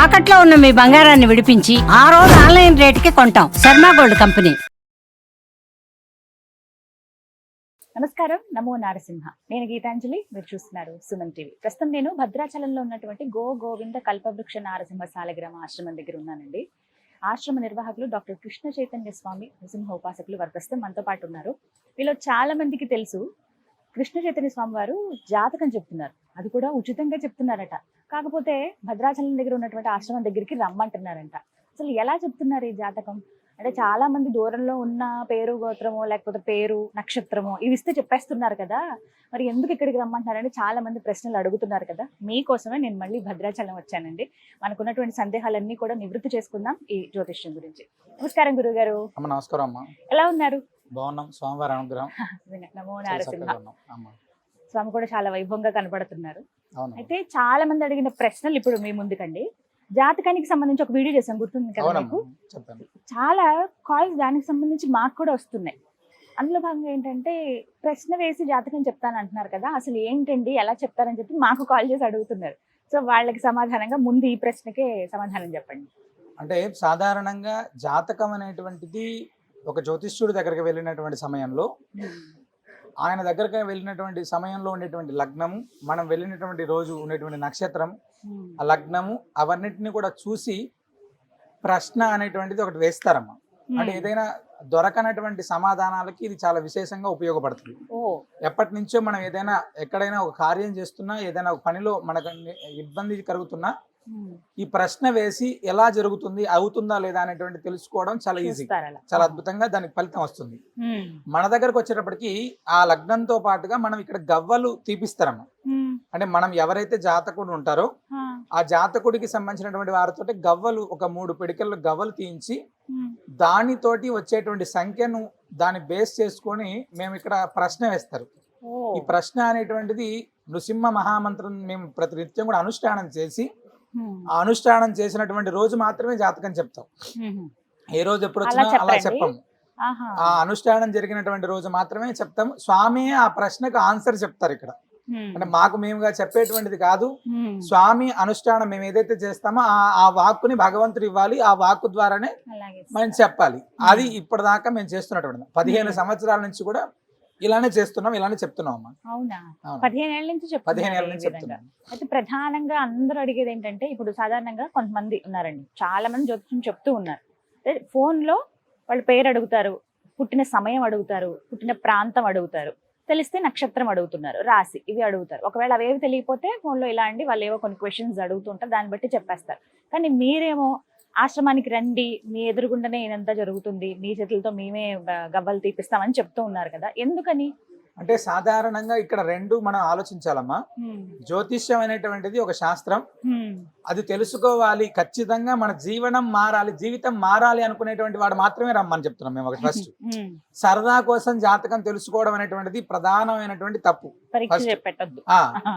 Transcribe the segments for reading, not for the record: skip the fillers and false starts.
తాకట్లో ఉన్న మీ బంగారాన్ని విడిపించి ఆ రోజు ఆన్లైన్ రేటుకి కొంటాం. Sharma gold company. నమస్కారం, నమో నారసింహ. నేను గీతాంజలి, మీరు చూస్తున్నారు సుమన్ టీవీ. ప్రస్తుతం నేను భద్రాచలంలో ఉన్నటువంటి గోవింద కల్పవృక్ష నారసింహ సాలగ్రామ ఆశ్రమం దగ్గర ఉన్నానండి. ఆశ్రమ నిర్వాహకులు డాక్టర్ కృష్ణ చైతన్య స్వామి నృసింహ ఉపాసకులు వారు ప్రస్తుతం మనతో పాటు ఉన్నారు. వీళ్ళు చాలా మందికి తెలుసు, కృష్ణ చైతన్య స్వామి వారు జాతకం చెప్తున్నారు, అది కూడా ఉచితంగా చెప్తున్నారట. కాకపోతే భద్రాచలం దగ్గర ఉన్నటువంటి ఆశ్రమం దగ్గరికి రమ్మంటున్నారంట. అసలు ఎలా చెప్తున్నారు ఈ జాతకం? అంటే చాలా మంది దూరంలో ఉన్న పేరు గోత్రమో లేకపోతే పేరు నక్షత్రమో ఇవి ఇస్తే చెప్పేస్తున్నారు కదా, మరి ఎందుకు ఇక్కడికి రమ్మంటున్నారని చాలా మంది ప్రశ్నలు అడుగుతున్నారు కదా. మీకోసమే నేను మళ్ళీ భద్రాచలం వచ్చానండి. మనకున్నటువంటి సందేహాలన్నీ కూడా నివృత్తి చేసుకుందాం ఈ జ్యోతిష్యం గురించి. నమస్కారం గురువు గారు. నమస్కారం అమ్మా. ఎలా ఉన్నారు? బాగున్నాం, స్వామివారి అనుగ్రహం. నమో నారసింహ. స్వామి కూడా చాలా వైభవంగా కనపడుతున్నారు. అయితే చాలా మంది అడిగిన ప్రశ్నలు ఇప్పుడు మీ ముందుకండి. జాతకానికి సంబంధించి ఒక వీడియో చేసాం, గుర్తుంది కదా మీకు? చాలా కాల్స్ దానికి సంబంధించి మాకు కూడా వస్తున్నాయి. అందులో భాగంగా ఏంటంటే, ప్రశ్న వేసి జాతకం చెప్తాను అంటున్నారు కదా, అసలు ఏంటండి ఎలా చెప్తారని చెప్పి మాకు కాల్ చేసి అడుగుతున్నారు. సో వాళ్ళకి సమాధానంగా ముందు ఈ ప్రశ్నకే సమాధానం చెప్పండి. అంటే సాధారణంగా జాతకం అనేటువంటిది ఒక జ్యోతిష్యుడి దగ్గరికి వెళ్ళినటువంటి సమయంలో, ఆయన దగ్గరికి వెళ్ళినటువంటి సమయంలో ఉండేటువంటి లగ్నము, మనం వెళ్ళినటువంటి రోజు ఉండేటువంటి నక్షత్రం, ఆ లగ్నము, అవన్నిటిని కూడా చూసి ప్రశ్న అనేటువంటిది ఒకటి వేస్తారమ్మా. అంటే ఏదైనా దొరకనటువంటి సమాధానాలకి ఇది చాలా విశేషంగా ఉపయోగపడుతుంది. ఎప్పటి నుంచో మనం ఏదైనా ఎక్కడైనా ఒక కార్యం చేస్తున్నా, ఏదైనా ఒక పనిలో మనకు ఇబ్బంది కలుగుతున్నా, ఈ ప్రశ్న వేసి ఎలా జరుగుతుంది, అవుతుందా లేదా అనేటువంటి తెలుసుకోవడం చాలా ఈజీ, చాలా అద్భుతంగా దానికి ఫలితం వస్తుంది. మన దగ్గరకు వచ్చేటప్పటికి ఆ లగ్నంతో పాటుగా మనం ఇక్కడ గవ్వలు తీపిస్తారమ్మా. అంటే మనం ఎవరైతే జాతకుడు ఉంటారో ఆ జాతకుడికి సంబంధించినటువంటి వారితో గవ్వలు, ఒక 3 పిడికల్లో గవ్వలు తీయించి దానితోటి వచ్చేటువంటి సంఖ్యను దాన్ని బేస్ చేసుకొని మేము ఇక్కడ ప్రశ్న వేస్తారు. ఈ ప్రశ్న అనేటువంటిది నృసింహ మహామంత్రం మేము ప్రతినిత్యం కూడా అనుష్ఠానం చేసి, ఆ అనుష్ఠానం చేసినటువంటి రోజు మాత్రమే జాతకం చెప్తాం. ఏ రోజు ఎప్పుడు వచ్చినా అలా చెప్పము. ఆ అనుష్ఠానం జరిగినటువంటి రోజు మాత్రమే చెప్తాం. స్వామి ఆ ప్రశ్నకు ఆన్సర్ చెప్తారు ఇక్కడ. అంటే మాకు మేముగా చెప్పేటువంటిది కాదు. స్వామి అనుష్ఠానం మేము ఏదైతే చేస్తామో ఆ వాక్కుని భగవంతుడు ఇవ్వాలి, ఆ వాక్కు ద్వారానే మనం చెప్పాలి. అది ఇప్పటిదాకా మేము చేస్తున్నటువంటి 15 సంవత్సరాల నుంచి కూడా ఇలానే చేస్తున్నాం, ఇలానే చెప్తున్నాం అమ్మా. అవునా? 15 ఏళ్ల నుంచి చెప్తున్నాం. అయితే ప్రధానంగా అందరూ అడిగేది ఏంటంటే, ఇప్పుడు సాధారణంగా కొంతమంది ఉన్నారండి, చాలా మంది జ్యోతిష్యం చెప్తూ ఉన్నారు. ఫోన్ లో వాళ్ళ పేరు అడుగుతారు, పుట్టిన సమయం అడుగుతారు, పుట్టిన ప్రాంతం అడుగుతారు, తెలిస్తే నక్షత్రం అడుగుతున్నారు, రాశి ఇవి అడుగుతారు. ఒకవేళ అవేవి తెలియకపోతే ఫోన్లో ఇలా అండి వాళ్ళు ఏవో కొన్ని క్వశ్చన్స్ అడుగుతుంటారు, దాన్ని బట్టి చెప్పేస్తారు. కానీ మీరేమో ఆశ్రమానికి రండి, మీ ఎదురుగుండనే ఇదంతా జరుగుతుంది, మీ చేతులతో మేమే గవ్వలు తీపిస్తామని చెప్తూ ఉన్నారు కదా, ఎందుకని? అంటే సాధారణంగా ఇక్కడ రెండు మనం ఆలోచించాలమ్మా. జ్యోతిష్యం అనేటువంటిది ఒక శాస్త్రం, అది తెలుసుకోవాలి, ఖచ్చితంగా మన జీవనం మారాలి, జీవితం మారాలి అనుకునేటువంటి వాడు మాత్రమే రమ్మని చెప్తున్నాం మేము. ఒక ఫస్ట్ సరదా కోసం జాతకం తెలుసుకోవడం అనేటువంటిది ప్రధానమైనటువంటి తప్పు.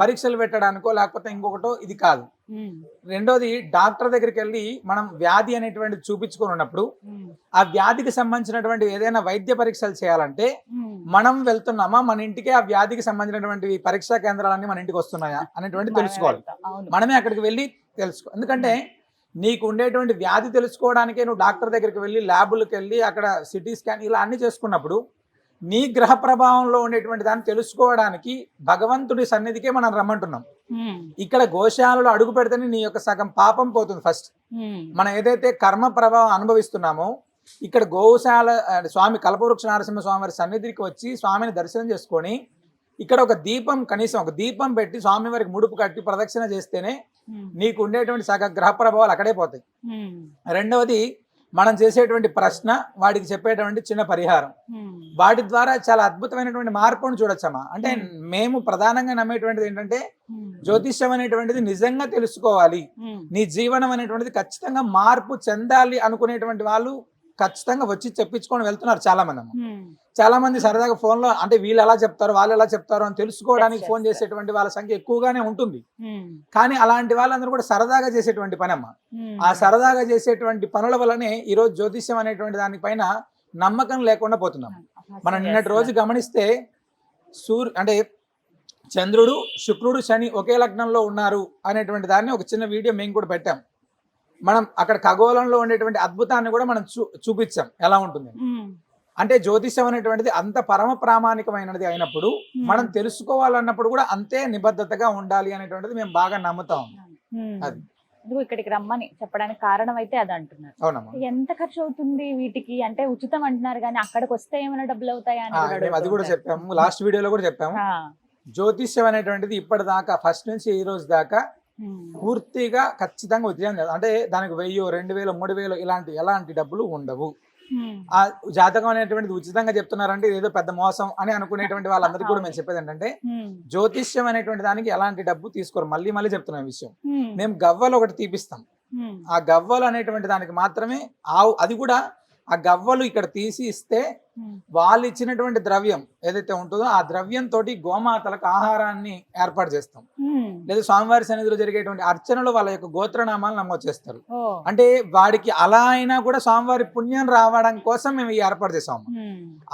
పరీక్షలు పెట్టడానికో లేకపోతే ఇంకొకటో ఇది కాదు. రెండోది, డాక్టర్ దగ్గరికి వెళ్ళి మనం వ్యాధి అనేటువంటిది చూపించుకొని ఉన్నప్పుడు ఆ వ్యాధికి సంబంధించినటువంటి ఏదైనా వైద్య పరీక్షలు చేయాలంటే మనం వెళ్తున్నామా, మన ఇంటికి ఆ వ్యాధికి సంబంధించినటువంటి పరీక్షా కేంద్రాలన్నీ మన ఇంటికి వస్తున్నాయా అనేటువంటి తెలుసుకోవాలి. మనమే అక్కడికి వెళ్ళి తెలుసుకో. ఎందుకంటే నీకు ఉండేటువంటి వ్యాధి తెలుసుకోవడానికే నువ్వు డాక్టర్ దగ్గరికి వెళ్ళి ల్యాబులకు వెళ్ళి అక్కడ సిటీ స్కాన్ ఇలా అన్ని చేసుకున్నప్పుడు నీ గ్రహ ప్రభావంలో ఉండేటువంటి దాన్ని తెలుసుకోవడానికి భగవంతుడి సన్నిధికే మనం రమ్మంటున్నాం. ఇక్కడ గోశాలలో అడుగు పెడితేనే నీ యొక్క సగం పాపం పోతుంది. ఫస్ట్ మనం ఏదైతే కర్మ ప్రభావం అనుభవిస్తున్నామో, ఇక్కడ గోశాల స్వామి కల్పవృక్ష నరసింహ స్వామి వారి సన్నిధికి వచ్చి స్వామిని దర్శనం చేసుకొని ఇక్కడ ఒక దీపం, కనీసం ఒక దీపం పెట్టి స్వామి వారికి ముడుపు కట్టి ప్రదక్షిణ చేస్తేనే నీకు ఉండేటువంటి సగ గ్రహ ప్రభావాలు అక్కడే పోతాయి. రెండవది, మనం చేసేటువంటి ప్రశ్న, వాడికి చెప్పేటువంటి చిన్న పరిహారం, వాటి ద్వారా చాలా అద్భుతమైనటువంటి మార్పును చూడొచ్చమ్మా. అంటే మేము ప్రధానంగా నమ్మేటువంటిది ఏంటంటే, జ్యోతిష్యం అనేటువంటిది నిజంగా తెలుసుకోవాలి, నీ జీవనం అనేటువంటిది ఖచ్చితంగా మార్పు చెందాలి అనుకునేటువంటి వాళ్ళు ఖచ్చితంగా వచ్చి చెప్పించుకొని వెళ్తున్నారు చాలా మంది. చాలా మంది సరదాగా ఫోన్ లో, అంటే వీళ్ళు ఎలా చెప్తారు వాళ్ళు ఎలా చెప్తారు అని తెలుసుకోవడానికి ఫోన్ చేసేటువంటి వాళ్ళ సంఖ్య ఎక్కువగానే ఉంటుంది. కానీ అలాంటి వాళ్ళందరూ కూడా సరదాగా చేసేటువంటి పని అమ్మా. ఆ సరదాగా చేసేటువంటి పనుల వల్లనే ఈరోజు జ్యోతిష్యం అనేటువంటి దానిపైన నమ్మకం లేకుండా పోతున్నాం. మనం నిన్నటి రోజు గమనిస్తే అంటే చంద్రుడు, శుక్రుడు, శని ఒకే లగ్నంలో ఉన్నారు అనేటువంటి దాన్ని ఒక చిన్న వీడియో మేము కూడా పెట్టాం. మనం అక్కడ ఖగోళంలో ఉండేటువంటి అద్భుతాన్ని కూడా మనం చూపించాం ఎలా ఉంటుంది. అంటే జ్యోతిష్యం అనేటువంటిది అంత పరమ ప్రామాణికమైనది అయినప్పుడు మనం తెలుసుకోవాలన్నప్పుడు కూడా అంతే నిబద్ధతగా ఉండాలి అనేటువంటిది మేము బాగా నమ్ముతాం. అది ఇక్కడికి రమ్మని చెప్పడానికి కారణం అయితే అది అంటున్నారు. అవునమ్మా. ఎంత ఖర్చు అవుతుంది వీటికి అంటే ఉచితం అంటున్నారు కానీ అక్కడికి వస్తే ఏమైనా డబ్బులు అవుతాయా అని అది కూడా చెప్పాము, లాస్ట్ వీడియోలో కూడా చెప్పాము. జ్యోతిష్యం అనేటువంటిది ఇప్పటిదాకా ఫస్ట్ నుంచి ఈ రోజు దాకా పూర్తిగా ఖచ్చితంగా ఉచితం. అంటే దానికి 1000, 2000, 3000 ఇలాంటి ఎలాంటి డబ్బులు ఉండవు. ఆ జాతకం అనేటువంటిది ఉచితంగా చెప్తున్నారంటే ఏదో పెద్ద మోసం అని అనుకునేటువంటి వాళ్ళందరికీ కూడా మేము చెప్పేది ఏంటంటే జ్యోతిష్యం అనేటువంటి దానికి ఎలాంటి డబ్బు తీసుకోరు. మళ్ళీ మళ్ళీ చెప్తున్న విషయం, మేము గవ్వలు ఒకటి తీపిస్తాం. ఆ గవ్వలు అనేటువంటి దానికి మాత్రమే అది కూడా ఆ గవ్వలు ఇక్కడ తీసి ఇస్తే వాళ్ళు ఇచ్చినటువంటి ద్రవ్యం ఏదైతే ఉంటుందో ఆ ద్రవ్యం తోటి గోమాతలకు ఆహారాన్ని ఏర్పాటు చేస్తాం. లేదా స్వామివారి సన్నిధిలో జరిగేటువంటి అర్చనలు వాళ్ళ యొక్క గోత్రనామాలు నమోదు చేస్తారు. అంటే వాడికి అలా అయినా కూడా స్వామివారి పుణ్యం రావడం కోసం మేము ఈ ఏర్పాటు చేసాము.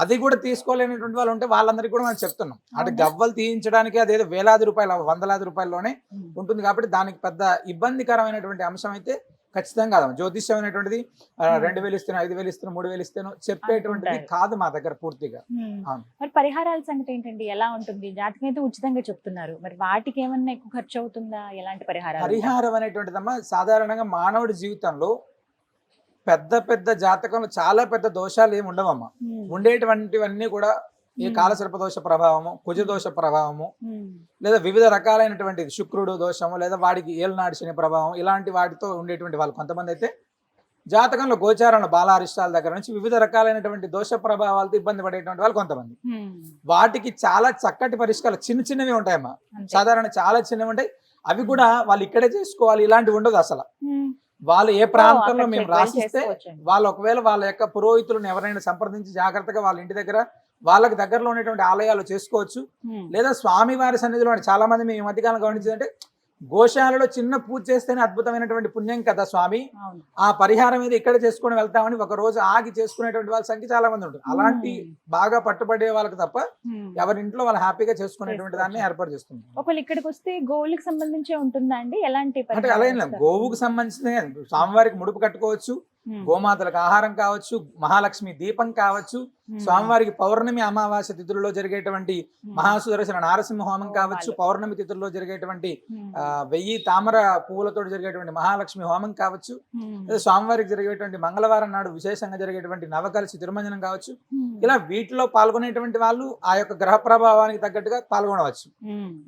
అది కూడా తీసుకోలేనటువంటి వాళ్ళు ఉంటే వాళ్ళందరికీ కూడా మనం చెప్తున్నాం. అంటే గవ్వలు తీయించడానికి అదేదో వేలాది రూపాయలు, వందలాది రూపాయల్లోనే ఉంటుంది. కాబట్టి దానికి పెద్ద ఇబ్బందికరమైనటువంటి అంశం అయితే ఖచ్చితంగా కాదు. జ్యోతిష్యం అనేటువంటిది 2000 ఇస్తాను, 5000 ఇస్తాను, 3000 ఇస్తాను చెప్పేటువంటిది కాదు మా దగ్గర పూర్తిగా. మరి పరిహారాల సంగతి ఏంటండి, ఎలా ఉంటుంది? జాతకం అయితే ఉచితంగా చెప్తున్నారు, మరి వాటికి ఏమన్నా ఎక్కువ ఖర్చు అవుతుందా? ఎలాంటి పరిహారం అనేటువంటిదమ్మా సాధారణంగా మానవుడి జీవితంలో పెద్ద పెద్ద జాతకంలో చాలా పెద్ద దోషాలు ఏమి ఉండవమ్మా. ఉండేటువంటివన్నీ కూడా ఈ కాలసర్ప దోష ప్రభావము, కుజదోష ప్రభావము, లేదా వివిధ రకాలైనటువంటి శుక్రుడు దోషము, లేదా వాడికి ఏలనాడు శని ప్రభావం, ఇలాంటి వాటితో ఉండేటువంటి వాళ్ళు కొంతమంది అయితే జాతకంలో గోచారంలో బాలారిష్టాల దగ్గర నుంచి వివిధ రకాలైనటువంటి దోష ప్రభావాలతో ఇబ్బంది పడేటువంటి వాళ్ళు కొంతమంది. వాటికి చాలా చక్కటి పరిష్కారాలు చిన్న చిన్నవి ఉంటాయమ్మా. సాధారణ చాలా చిన్నవి ఉంటాయి. అవి కూడా వాళ్ళు ఇక్కడే చేసుకోవాలి ఇలాంటివి ఉండదు అసలు. వాళ్ళు ఏ ప్రాంతంలో మేము రాసిస్తే వాళ్ళు ఒకవేళ వాళ్ళ యొక్క పురోహితులను ఎవరైనా సంప్రదించి జాగ్రత్తగా వాళ్ళ ఇంటి దగ్గర వాళ్ళకి దగ్గరలో ఉన్నటువంటి ఆలయాలు చేసుకోవచ్చు. లేదా స్వామివారి సన్నిధిలో చాలా మంది మేము ఈ మధ్యకాలం గమనించిందంటే గోశాలలో చిన్న పూజ చేస్తేనే అద్భుతమైనటువంటి పుణ్యం కదా స్వామి, ఆ పరిహారం మీద ఇక్కడ చేసుకుని వెళ్తామని ఒక రోజు ఆగి చేసుకునేటువంటి వాళ్ళ సంఖ్య చాలా మంది ఉంటుంది. అలాంటి బాగా పట్టుబడే వాళ్ళకి తప్ప ఎవరింట్లో వాళ్ళు హ్యాపీగా చేసుకునేటువంటి దాన్ని ఏర్పాటు చేస్తుంది. ఒకవేళ ఇక్కడికి వస్తే గోవులకు సంబంధించి ఉంటుందా అండి? ఎలాంటి అంటే అలా ఏం లేదు, గోవుకు సంబంధించిన స్వామివారికి ముడుపు కట్టుకోవచ్చు, గోమాతలకు ఆహారం కావచ్చు, మహాలక్ష్మి దీపం కావచ్చు, స్వామివారికి పౌర్ణమి అమావాస్య తిథుల్లో జరిగేటువంటి మహాసుదర్శన నారసింహ హోమం కావచ్చు, పౌర్ణమి తిథుల్లో జరిగేటువంటి 1000 తామర పువ్వులతో జరిగేటువంటి మహాలక్ష్మి హోమం కావచ్చు, స్వామివారికి జరిగేటువంటి మంగళవారం నాడు విశేషంగా జరిగేటువంటి నవకలసి తిరుమంజనం కావచ్చు. ఇలా వీటిలో పాల్గొనేటువంటి వాళ్ళు ఆ యొక్క గ్రహ ప్రభావానికి తగ్గట్టుగా పాల్గొనవచ్చు.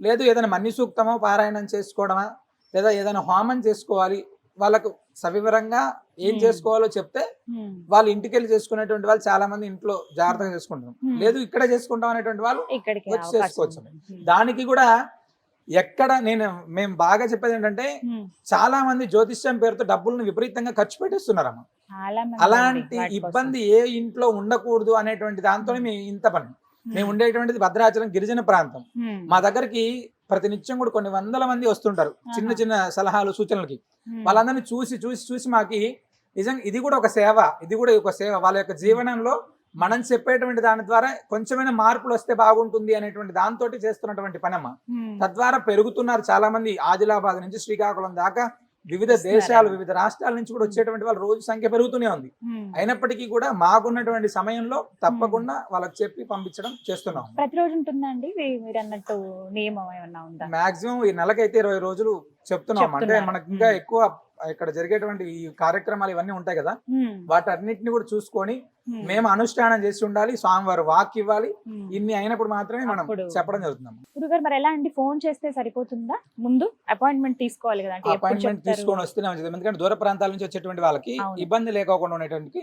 లేదు ఏదైనా మన్య సూక్తమో పారాయణం చేసుకోవడమా, లేదా ఏదైనా హోమం చేసుకోవాలి, వాళ్ళకు సవివరంగా ఏం చేసుకోవాలో చెప్తే వాళ్ళు ఇంటికి వెళ్ళి చేసుకునేటువంటి వాళ్ళు చాలా మంది ఇంట్లో జాగ్రత్తగా చేసుకుంటారు. లేదు ఇక్కడ చేసుకుంటాం అనేటువంటి వాళ్ళు వచ్చి చేసుకోవచ్చు. దానికి కూడా ఎక్కడ మేము బాగా చెప్పేది ఏంటంటే చాలా మంది జ్యోతిష్యం పేరుతో డబ్బులను విపరీతంగా ఖర్చు పెట్టేస్తున్నారమ్మా. అలాంటి ఇబ్బంది ఏ ఇంట్లో ఉండకూడదు అనేటువంటి దాంతో మేము ఇంత పని. మేము ఉండేటువంటిది భద్రాచలం గిరిజన ప్రాంతం. మా దగ్గరికి ప్రతి నిత్యం కూడా కొన్ని వందల మంది వస్తుంటారు చిన్న చిన్న సలహాలు సూచనలకి. వాళ్ళందరినీ చూసి చూసి చూసి మాకి నిజంగా ఇది కూడా ఒక సేవ, ఇది కూడా ఒక సేవ. వాళ్ళ యొక్క జీవనంలో మనం చెప్పేటువంటి దాని ద్వారా కొంచెమైనా మార్పులు వస్తే బాగుంటుంది అనేటువంటి దాంతో చేస్తున్నటువంటి పనమ్మ. తద్వారా పెరుగుతున్నారు చాలా మంది. ఆదిలాబాద్ నుంచి శ్రీకాకుళం దాకా వివిధ దేశాలు, వివిధ రాష్ట్రాల నుంచి కూడా వచ్చేటువంటి వాళ్ళ రోజు సంఖ్య పెరుగుతూనే ఉంది. అయినప్పటికీ కూడా మాకున్నటువంటి సమయంలో తప్పకుండా వాళ్ళకి చెప్పి పంపించడం చేస్తున్నాం. ప్రతిరోజు ఉంటుందండి మీరు అన్నట్టు నియమం ఏమన్నా ఉందా? మాక్సిమం ఈ నెలకైతే 20 రోజులు చెప్తున్నాం. అంటే మనకి ఇంకా ఎక్కువ ఇక్కడ జరిగేటువంటి ఈ కార్యక్రమాలు ఇవన్నీ ఉంటాయి కదా, వాటన్నిటిని కూడా చూసుకొని మేము అనుష్ఠానం చేసి ఉండాలి. స్వామివారు వాక్ ఇవ్వాలి. ఇన్ని అయినప్పుడు మాత్రమే మనం చెప్పడం జరుగుతుంది. గురుగారు మరి ఎలా అండి, ఫోన్ చేస్తే సరిపోతుందా? ముందు అపాయింట్మెంట్ తీసుకోవాలి కదా? అపాయింట్మెంట్ తీసుకొని వస్తేనే మంచిది. ఎందుకంటే దూర ప్రాంతాల నుంచి వచ్చేటువంటి వాళ్ళకి ఇబ్బంది లేకోకుండా ఉండేటువంటి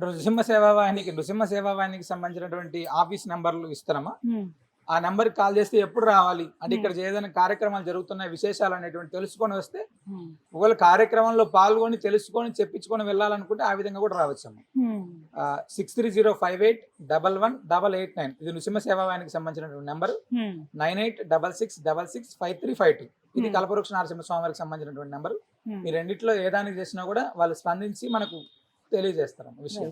నృసింహ సేవా వాహినికి సంబంధించినటువంటి ఆఫీస్ నెంబర్లు ఇస్తారమ్మా. ఆ నెంబర్కి కాల్ చేస్తే ఎప్పుడు రావాలి అంటే ఇక్కడ ఏదైనా కార్యక్రమాలు జరుగుతున్నాయి విశేషాలు అనేటువంటి తెలుసుకొని వస్తే ఒకవేళ కార్యక్రమంలో పాల్గొని తెలుసుకొని చెప్పించుకొని వెళ్ళాలనుకుంటే ఆ విధంగా కూడా రావచ్చు అమ్మ. 630581118889 ఇది నృసింహ సేవా వాహినికి సంబంధించినటువంటి నెంబర్. 9866665352 ఇది కల్పవృక్ష నరసింహ స్వామికి సంబంధించినటువంటి నెంబర్. ఈ రెండిట్లో ఏ దానికి చేసినా కూడా వాళ్ళు స్పందించి మనకు తెలియజేస్తారు విషయం.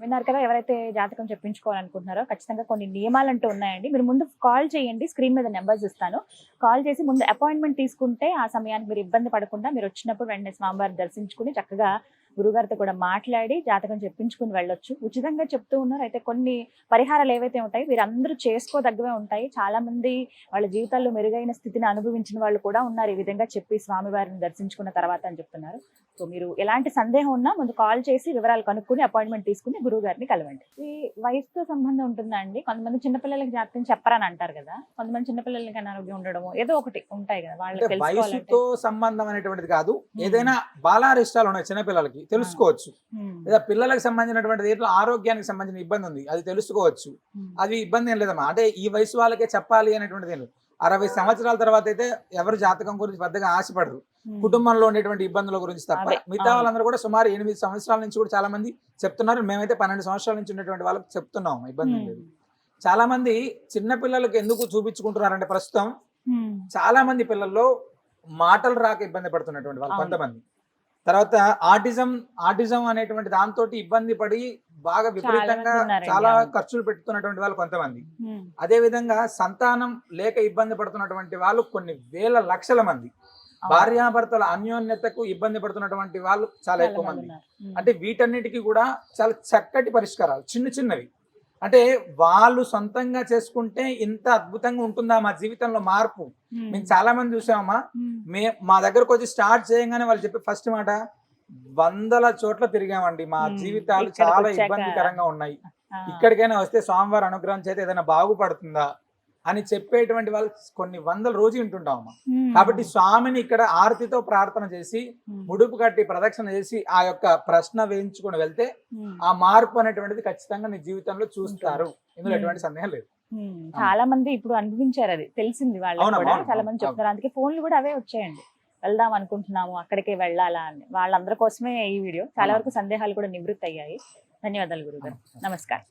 విన్నారు కదా, ఎవరైతే జాతకం చెప్పించుకోవాలనుకుంటున్నారో ఖచ్చితంగా కొన్ని నియమాలు అంటూ ఉన్నాయండి. మీరు ముందు కాల్ చేయండి, స్క్రీన్ మీద నెంబర్స్ ఇస్తాను. కాల్ చేసి ముందు అపాయింట్మెంట్ తీసుకుంటే ఆ సమయానికి మీరు ఇబ్బంది పడకుండా మీరు వచ్చినప్పుడు వెంటనే స్వామివారిని దర్శించుకుని చక్కగా గురుగారితో కూడా మాట్లాడి జాతకం చెప్పించుకుని వెళ్ళొచ్చు. ఉచితంగా చెప్తూ ఉన్నారు. అయితే కొన్ని పరిహారాలు ఏవైతే ఉంటాయి వీరందరూ చేసుకోదగ్గవే ఉంటాయి. చాలా మంది వాళ్ళ జీవితాల్లో మెరుగైన స్థితిని అనుభవించిన వాళ్ళు కూడా ఉన్నారు ఈ విధంగా చెప్పి స్వామివారిని దర్శించుకున్న తర్వాత అని చెప్తున్నారు. సో మీరు ఎలాంటి సందేహం ఉన్నా ముందు కాల్ చేసి వివరాలు కనుక్కుని అపాయింట్మెంట్ తీసుకుని గురువు గారిని కలవండి. ఈ వయసుతో సంబంధం ఉంటుందా అండి? కొంతమంది చిన్నపిల్లలకి జాతకం చెప్పరని అంటారు కదా, కొంతమంది చిన్నపిల్లలకి అనారోగ్యం ఉండడము ఏదో ఒకటి ఉంటాయి కదా, వాళ్ళకి వయసుతో సంబంధం అనేటువంటిది కాదు. ఏదైనా బాలారిష్టాలు ఉన్నాయి చిన్నపిల్లలకి తెలుసుకోవచ్చు, లేదా పిల్లలకు సంబంధించినటువంటి దీంట్లో ఆరోగ్యానికి సంబంధించిన ఇబ్బంది ఉంది అది తెలుసుకోవచ్చు. అది ఇబ్బంది ఏం లేదమ్మా. అంటే ఈ వయసు వాళ్ళకే చెప్పాలి అనేటువంటిది ఏం లేదు. 60 సంవత్సరాల తర్వాత అయితే ఎవరు జాతకం గురించి పెద్దగా ఆశపడరు, కుటుంబంలో ఉండేటువంటి ఇబ్బందుల గురించి తప్ప. మిగతా వాళ్ళందరూ కూడా సుమారు 8 సంవత్సరాల నుంచి కూడా చాలా మంది చెప్తున్నారు. మేమైతే 12 సంవత్సరాల నుంచి ఉన్నటువంటి వాళ్ళకి చెప్తున్నాం, ఇబ్బంది లేదు. చాలా మంది చిన్న పిల్లలకు ఎందుకు చూపించుకుంటున్నారంటే ప్రస్తుతం చాలా మంది పిల్లల్లో మాటలు రాక ఇబ్బంది పడుతున్నటువంటి వాళ్ళు కొంతమంది. తర్వాత ఆటిజం అనేటువంటి దాంతో ఇబ్బంది పడి బాగా విపరీతంగా చాలా ఖర్చులు పెట్టుతున్నటువంటి వాళ్ళు కొంతమంది. అదే విధంగా సంతానం లేక ఇబ్బంది పడుతున్నటువంటి వాళ్ళు కొన్ని వేల లక్షల మంది. భార్యాభర్తల అన్యోన్యతకు ఇబ్బంది పడుతున్నటువంటి వాళ్ళు చాలా ఎక్కువ మంది. అంటే వీటన్నిటికీ కూడా చాలా చక్కటి పరిష్కారాలు చిన్న చిన్నవి. అంటే వాళ్ళు సొంతంగా చేసుకుంటే ఇంత అద్భుతంగా ఉంటుందా మా జీవితంలో మార్పు? మేము చాలా మంది చూసామమ్మా, మా దగ్గరకు వచ్చి స్టార్ట్ చేయగానే వాళ్ళు చెప్పే ఫస్ట్ మాట, 100 చోట్ల తిరిగామండి, మా జీవితాలు చాలా ఇబ్బందికరంగా ఉన్నాయి, ఇక్కడికైనా వస్తే స్వామివారి అనుగ్రహం చేత ఏదైనా బాగుపడుతుందా అని చెప్పేటువంటి వాళ్ళు కొన్ని వందల రోజు వింటుంటామమ్మా. కాబట్టి స్వామిని ఇక్కడ ఆరతితో ప్రార్థన చేసి ముడుపు కట్టి ప్రదక్షిణ చేసి ఆ యొక్క ప్రశ్న వేయించుకొని వెళ్తే ఆ మార్పు అనేటువంటిది ఖచ్చితంగా నీ జీవితంలో చూస్తారు. ఇందులో ఎటువంటి సందేహం లేదు. చాలా మంది ఇప్పుడు అనుభవించారు, అది తెలిసింది వాళ్ళకి కూడా. చాలా మంది చెప్తారు, అందుకే ఫోన్లు కూడా అవే వచ్చాయండి, వెళ్దాం అనుకుంటున్నాము అక్కడికే వెళ్ళాలా అని. వాళ్ళందరి కోసమే ఈ వీడియో. చాలా వరకు సందేహాలు కూడా నివృత్తి అయ్యాయి. ధన్యవాదాలు గురుగారు, నమస్కారం.